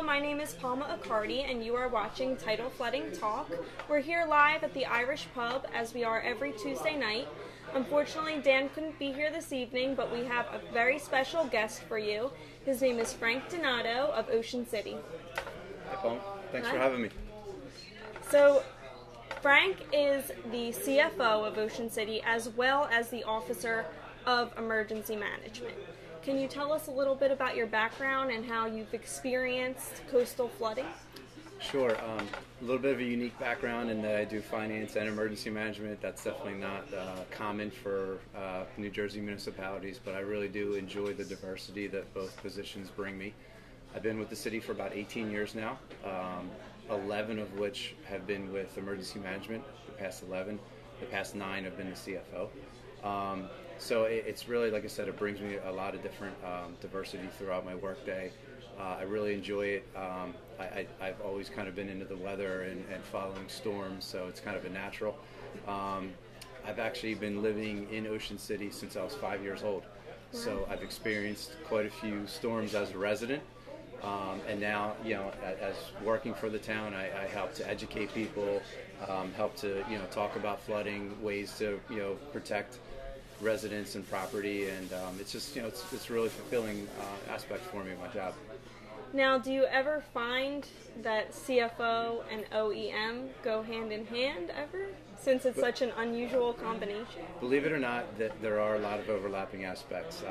my name is Palma Accardi, and you are watching Tidal Flooding Talk. We're here live at the Irish Pub, as we are every Tuesday night. Unfortunately, Dan couldn't be here this evening, but we have a very special guest for you. His name is Frank Donato of Ocean City. Hi, Palma. Thanks Hi. for having me. So, Frank is the CFO of Ocean City, as well as the Officer of Emergency Management. Can you tell us a little bit about your background and how you've experienced coastal flooding? Sure. A little bit of a unique background in that I do finance and emergency management. That's definitely not common for New Jersey municipalities, but I really do enjoy the diversity that both positions bring me. I've been with the city for about 18 years now, 11 of which have been with emergency management. The past 11, the past 9 have been the CFO. So it's really, like I said, it brings me a lot of different diversity throughout my workday. I really enjoy it. I've always kind of been into the weather and following storms, so it's kind of a natural. I've actually been living in Ocean City since I was 5 years old. So I've experienced quite a few storms as a resident. And now, as working for the town, I help to educate people, help to, talk about flooding, ways to, protect residents and property, and it's just, it's really fulfilling aspect for me of my job. Now, do you ever find that CFO and OEM go hand in hand ever, since it's such an unusual combination? Believe it or not, that there are a lot of overlapping aspects.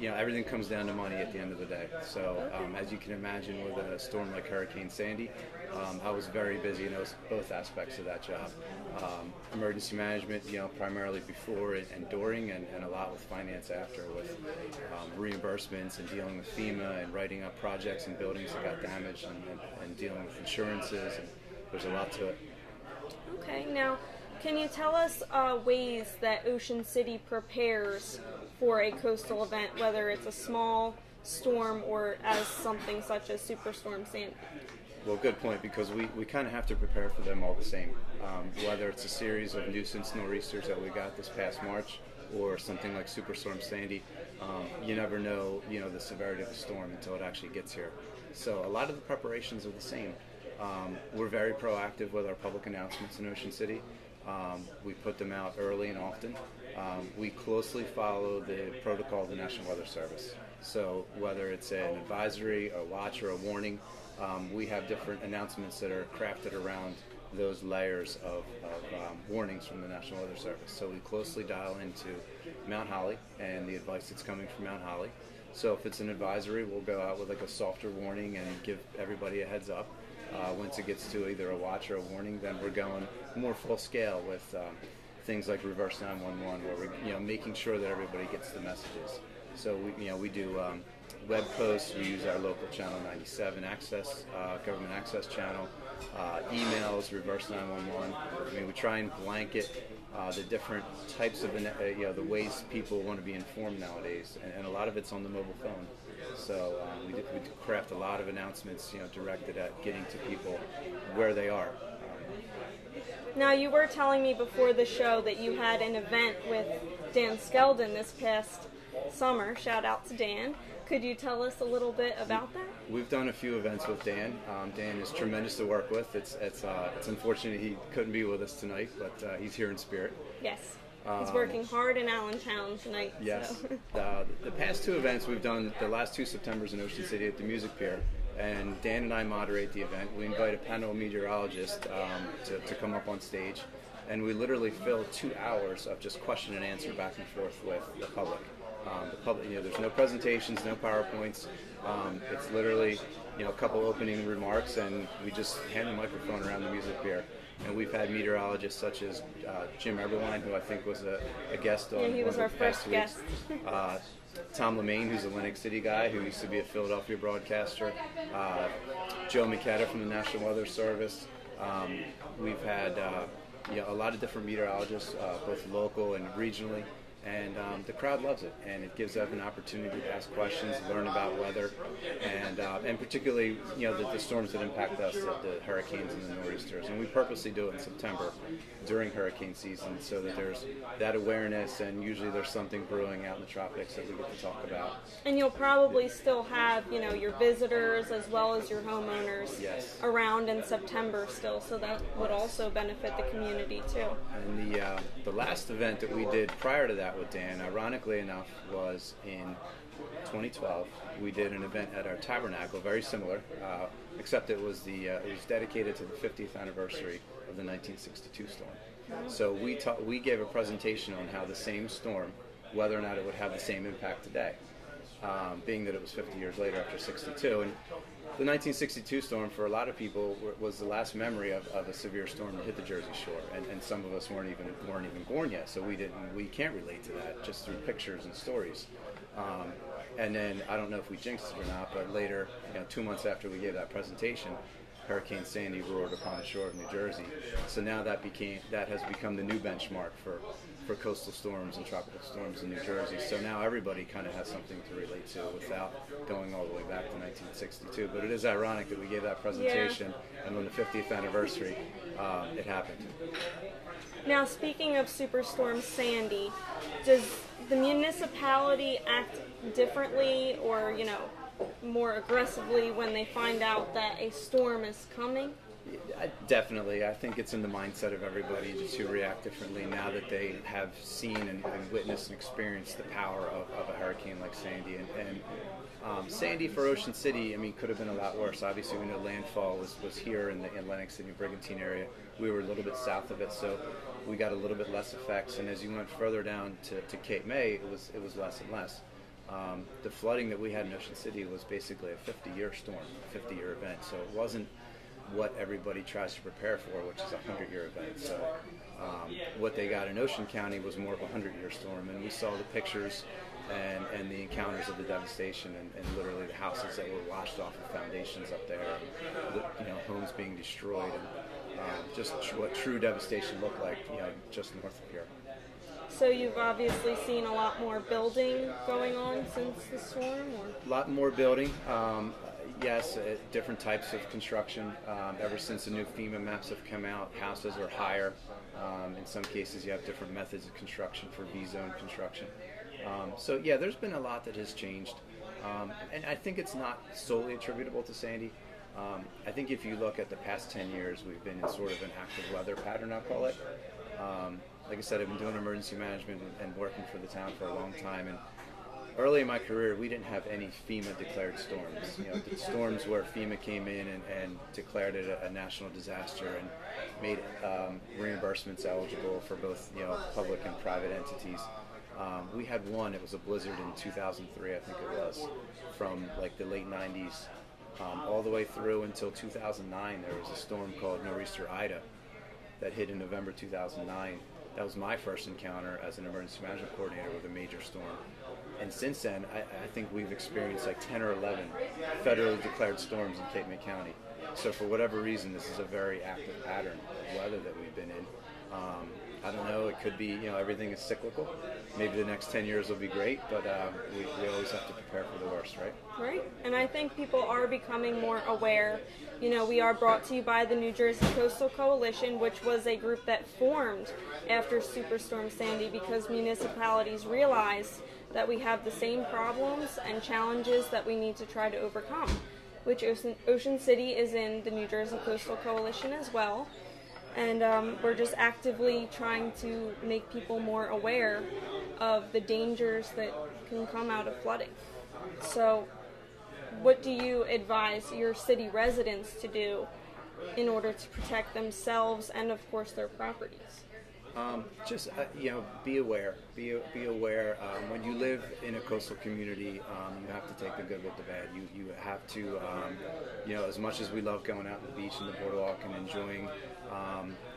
Everything comes down to money at the end of the day. So, as you can imagine, with a storm like Hurricane Sandy, I was very busy in both aspects of that job. Emergency management, primarily before and during, and a lot with finance after, with reimbursements and dealing with FEMA and writing up projects and buildings that got damaged, and dealing with insurances. And there's a lot to it. Okay, now, can you tell us ways that Ocean City prepares for a coastal event, whether it's a small storm or as something such as Superstorm Sandy? Well, good point, because we kind of have to prepare for them all the same. Whether it's a series of nuisance nor'easters that we got this past March, or something like Superstorm Sandy, you never know, the severity of the storm until it actually gets here. So a lot of the preparations are the same. We're very proactive with our public announcements in Ocean City. We put them out early and often. We closely follow the protocol of the National Weather Service. So whether it's an advisory, a watch, or a warning, we have different announcements that are crafted around those layers of warnings from the National Weather Service. So we closely dial into Mount Holly and the advice that's coming from Mount Holly. So if it's an advisory, we'll go out with like a softer warning and give everybody a heads up. Once it gets to either a watch or a warning, then we're going more full scale with things like reverse 911, where we're making sure that everybody gets the messages. So we do web posts. We use our local channel 97 access, government access channel, emails, reverse 911. We try and blanket the different types of the ways people want to be informed nowadays, and a lot of it's on the mobile phone. So we craft a lot of announcements, directed at getting to people where they are. Now, you were telling me before the show that you had an event with Dan Skeldon this past summer. Shout out to Dan. Could you tell us a little bit about that? We've done a few events with Dan. Dan is tremendous to work with. It's unfortunate he couldn't be with us tonight, but he's here in spirit. Yes. He's working hard in Allentown tonight. Yes. So. The past two events we've done, the last two Septembers in Ocean City at the Music Pier, and Dan and I moderate the event. We invite a panel meteorologist to come up on stage, and we literally fill 2 hours of just question and answer back and forth with the public. There's no presentations, no PowerPoints. It's literally, a couple opening remarks, and we just hand the microphone around the Music Pier. And we've had meteorologists such as Jim Eberline, who I think was a guest on he was one our of the past first weeks. guest. Tom Lemaine, who's a Lennox City guy who used to be a Philadelphia broadcaster. Joe McKetta from the National Weather Service. We've had a lot of different meteorologists, both local and regionally. And the crowd loves it, and it gives them an opportunity to ask questions, learn about weather, and and particularly the storms that impact us, the hurricanes and the nor'easters, and we purposely do it in September during hurricane season so that there's that awareness, and usually there's something brewing out in the tropics that we get to talk about. And you'll probably still have your visitors as well as your homeowners around in September still, so that would also benefit the community too. And the last event that we did prior to that with Dan, ironically enough, was in 2012. We did an event at our tabernacle, very similar, except it was dedicated to the 50th anniversary of the 1962 storm. So we gave a presentation on how the same storm, whether or not it would have the same impact today, being that it was 50 years later after 62. And the 1962 storm, for a lot of people, was the last memory of a severe storm that hit the Jersey Shore, and some of us weren't even born yet, so we can't relate to that just through pictures and stories. And then I don't know if we jinxed it or not, but later, 2 months after we gave that presentation, Hurricane Sandy roared upon the shore of New Jersey. So now that has become the new benchmark for coastal storms and tropical storms in New Jersey. So now everybody kind of has something to relate to without going all the way back to 1962. But it is ironic that we gave that presentation, and on the 50th anniversary, it happened. Now, speaking of Superstorm Sandy, does the municipality act differently or, more aggressively when they find out that a storm is coming? Definitely. I think it's in the mindset of everybody to react differently now that they have seen and witnessed and experienced the power of a hurricane like Sandy. And Sandy for Ocean City, could have been a lot worse. Obviously, we know landfall was here in the Atlantic City, Brigantine area. We were a little bit south of it, so we got a little bit less effects. And as you went further down to Cape May, it was less and less. The flooding that we had in Ocean City was basically a 50-year storm, a 50-year event. So it wasn't what everybody tries to prepare for, which is a 100-year event. So what they got in Ocean County was more of a 100-year storm, and we saw the pictures and the encounters of the devastation and literally the houses that were washed off of foundations up there, and homes being destroyed, and just what true devastation looked like, just north of here. So you've obviously seen a lot more building going on since the storm? Or? A lot more building. Yes, different types of construction. Ever since the new FEMA maps have come out, houses are higher. In some cases, you have different methods of construction for V-zone construction. So yeah, there's been a lot that has changed. And I think it's not solely attributable to Sandy. I think if you look at the past 10 years, we've been in sort of an active weather pattern, I'll call it. Like I said, I've been doing emergency management and working for the town for a long time. And early in my career, we didn't have any FEMA-declared storms. The storms where FEMA came in and declared it a national disaster and made reimbursements eligible for both public and private entities. We had one. It was a blizzard in 2003, I think it was, from like the late 90s all the way through until 2009. There was a storm called Nor'easter Ida that hit in November 2009. That was my first encounter as an emergency management coordinator with a major storm. And since then, I think we've experienced like 10 or 11 federally declared storms in Cape May County. So for whatever reason, this is a very active pattern of weather that we've been in. I don't know, it could be, everything is cyclical. Maybe the next 10 years will be great, but we always have to prepare for the worst, right? Right, and I think people are becoming more aware. We are brought to you by the New Jersey Coastal Coalition, which was a group that formed after Superstorm Sandy because municipalities realized that we have the same problems and challenges that we need to try to overcome, which Ocean City is in the New Jersey Coastal Coalition as well. And we're just actively trying to make people more aware of the dangers that can come out of flooding. So what do you advise your city residents to do in order to protect themselves and, of course, their properties? Just be aware. Be aware. When you live in a coastal community, you have to take the good with the bad. You have to, as much as we love going out to the beach and the boardwalk and enjoying,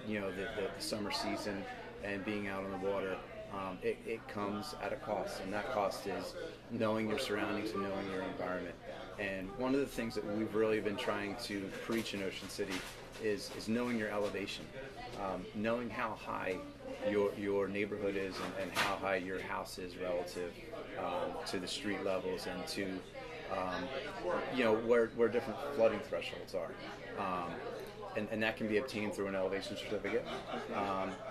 the summer season and being out on the water, it comes at a cost, and that cost is knowing your surroundings and knowing your environment. And one of the things that we've really been trying to preach in Ocean City is knowing your elevation, knowing how high your neighborhood is and how high your house is relative to the street levels and to where different flooding thresholds are. And that can be obtained through an elevation certificate.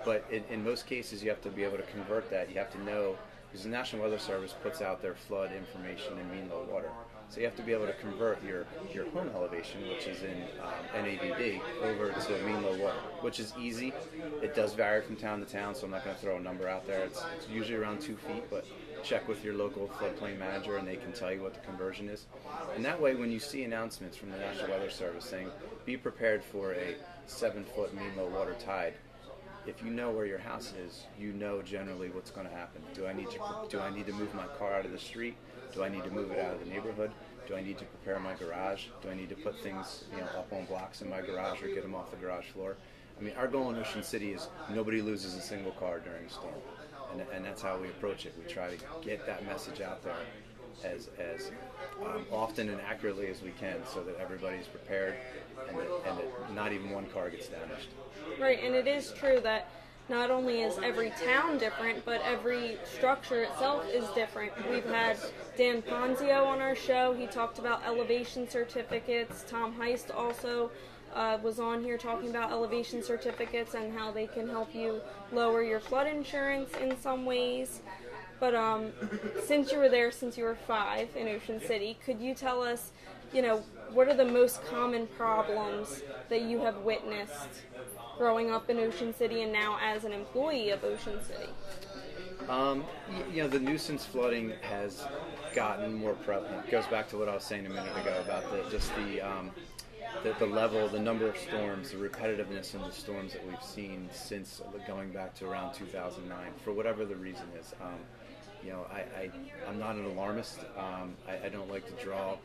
But in most cases, you have to be able to convert that. You have to know, because the National Weather Service puts out their flood information in mean low water. So you have to be able to convert your home elevation, which is in NAVD, over to mean low water, which is easy. It does vary from town to town, so I'm not going to throw a number out there. It's usually around 2 feet, but check with your local floodplain manager and they can tell you what the conversion is. And that way, when you see announcements from the National Weather Service saying, be prepared for a 7-foot mean low water tide, if you know where your house is, you know generally what's going to happen. Do I need to move my car out of the street? Do I need to move it out of the neighborhood? Do I need to prepare my garage? Do I need to put things up on blocks in my garage or get them off the garage floor? I mean, our goal in Ocean City is nobody loses a single car during a storm. And that's how we approach it. We try to get that message out there as often and accurately as we can so that everybody's prepared and that not even one car gets damaged. Right, and it is true that not only is every town different, but every structure itself is different. We've had Dan Ponzio on our show. He talked about elevation certificates. Tom Heist also was on here talking about elevation certificates and how they can help you lower your flood insurance in some ways. But since you were there since you were 5 in Ocean City, could you tell us, what are the most common problems that you have witnessed growing up in Ocean City and now as an employee of Ocean City? The nuisance flooding has gotten more prevalent. It goes back to what I was saying a minute ago about the level, the number of storms, the repetitiveness in the storms that we've seen since going back to around 2009, for whatever the reason is. I'm not an alarmist. I don't like to draw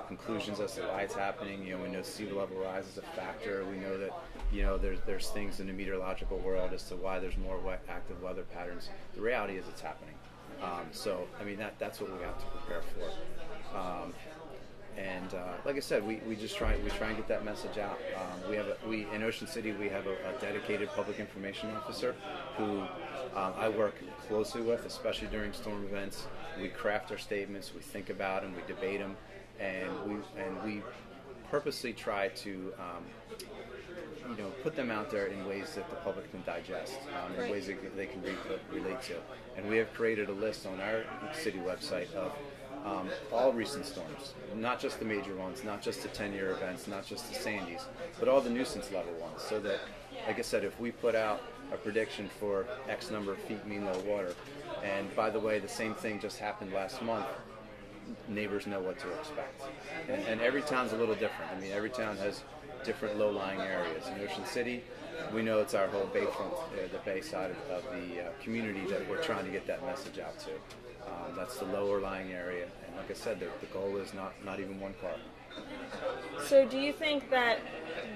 conclusions as to why it's happening. We know sea level rise is a factor. We know that there's things in the meteorological world as to why there's more active weather patterns. The reality is it's happening. That's what we have to prepare for. Like I said, we just try and get that message out. In Ocean City we have a dedicated public information officer who I work closely with, especially during storm events. We craft our statements, we think about them, we debate them, and we purposely try to put them out there in ways that the public can digest, in ways that they can relate to. And we have created a list on our city website of all recent storms, not just the major ones, not just the 10-year events, not just the Sandys, but all the nuisance level ones, so that, like I said, if we put out a prediction for X number of feet mean low water, and by the way, the same thing just happened last month, neighbors know what to expect. And every town's a little different. I mean, every town has different low-lying areas. In Ocean City, we know it's our whole bayfront, the bay side of the community that we're trying to get that message out to. That's the lower lying area, and like I said, the goal is not even one car. So do you think that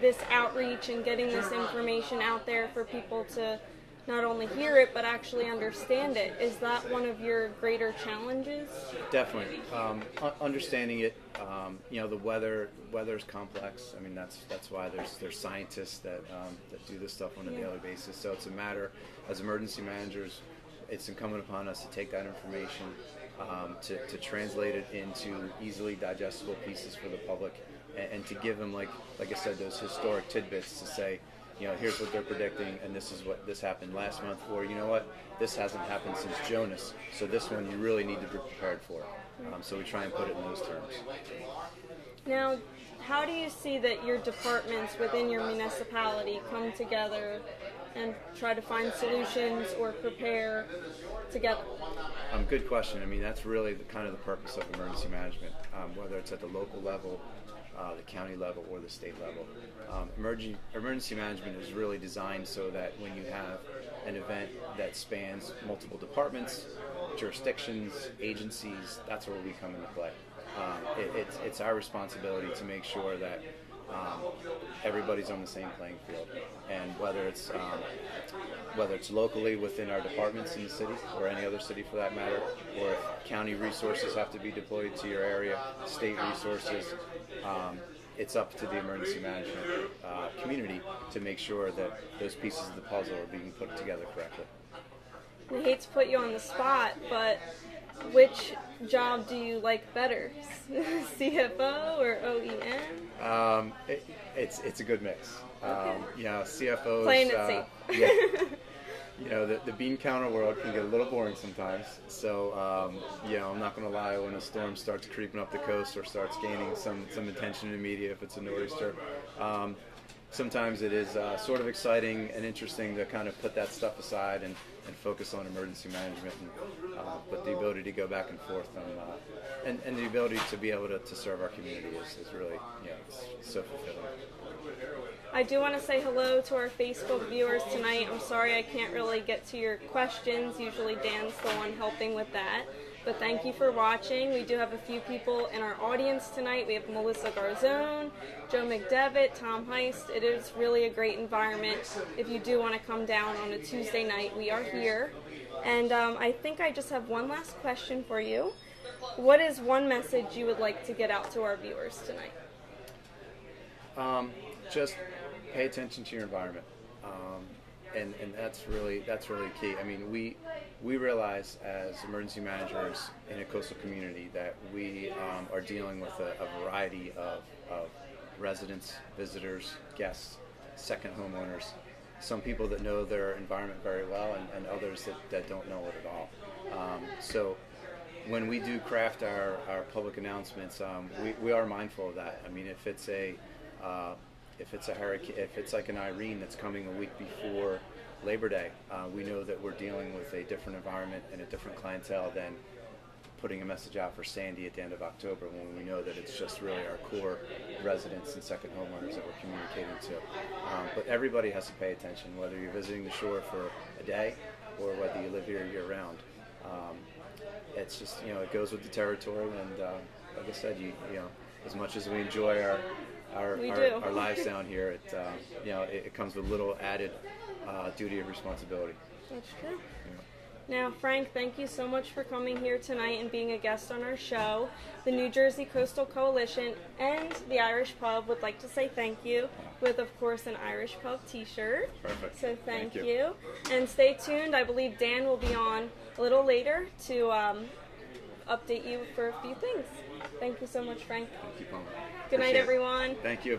this outreach and getting this information out there for people to not only hear it but actually understand it, is that one of your greater challenges? Definitely. Understanding it, the weather's complex. I mean, that's why there's scientists that do this stuff on a daily basis. So it's a matter, as emergency managers, it's incumbent upon us to take that information, to translate it into easily digestible pieces for the public, and to give them, like I said, those historic tidbits to say, here's what they're predicting, and this happened last month, or this hasn't happened since Jonas, so this one you really need to be prepared for. So we try and put it in those terms. Now, how do you see that your departments within your municipality come together and try to find solutions or prepare together? Good question. I mean, that's really the purpose of emergency management, whether it's at the local level, the county level, or the state level. Emergency management is really designed so that when you have an event that spans multiple departments, jurisdictions, agencies, that's where we come into play. It's our responsibility to make sure that everybody's on the same playing field, and whether it's locally within our departments in the city, or any other city for that matter, or if county resources have to be deployed to your area, state resources, it's up to the emergency management community to make sure that those pieces of the puzzle are being put together correctly. I hate to put you on the spot, but which job do you like better, CFO or OEM? It's a good mix. Okay. CFOs. Playing it safe. Yeah. The bean counter world can get a little boring sometimes. So, I'm not going to lie. When a storm starts creeping up the coast or starts gaining some attention in the media, if it's a nor'easter, sometimes it is sort of exciting and interesting to kind of put that stuff aside and focus on emergency management. But the ability to go back and forth and the ability to be able to serve our community is really, it's so fulfilling. I do want to say hello to our Facebook viewers tonight. I'm sorry I can't really get to your questions. Usually Dan's the one helping with that. But thank you for watching. We do have a few people in our audience tonight. We have Melissa Garzone, Joe McDevitt, Tom Heist. It is really a great environment. If you do want to come down on a Tuesday night, we are here. And I think I just have one last question for you. What is one message you would like to get out to our viewers tonight? Just pay attention to your environment, and that's really key. I mean, we realize as emergency managers in a coastal community that we are dealing with a variety of residents, visitors, guests, second homeowners. Some people that know their environment very well, and others that don't know it at all. So when we do craft our public announcements, we are mindful of that. I mean, if it's a hurricane, if it's like an Irene that's coming a week before Labor Day, we know that we're dealing with a different environment and a different clientele than putting a message out for Sandy at the end of October, when we know that it's just really our core residents and second homeowners that we're communicating to. But everybody has to pay attention, whether you're visiting the shore for a day or whether you live here year-round. It's just, it goes with the territory, and like I said, as much as we enjoy our lives down here, it comes with a little added duty of responsibility. That's true. Now, Frank, thank you so much for coming here tonight and being a guest on our show. The New Jersey Coastal Coalition and the Irish Pub would like to say thank you with, of course, an Irish Pub t-shirt. Perfect. So thank you. And stay tuned. I believe Dan will be on a little later to update you for a few things. Thank you so much, Frank. Thank you, Palmer. Good night, everyone. Thank you.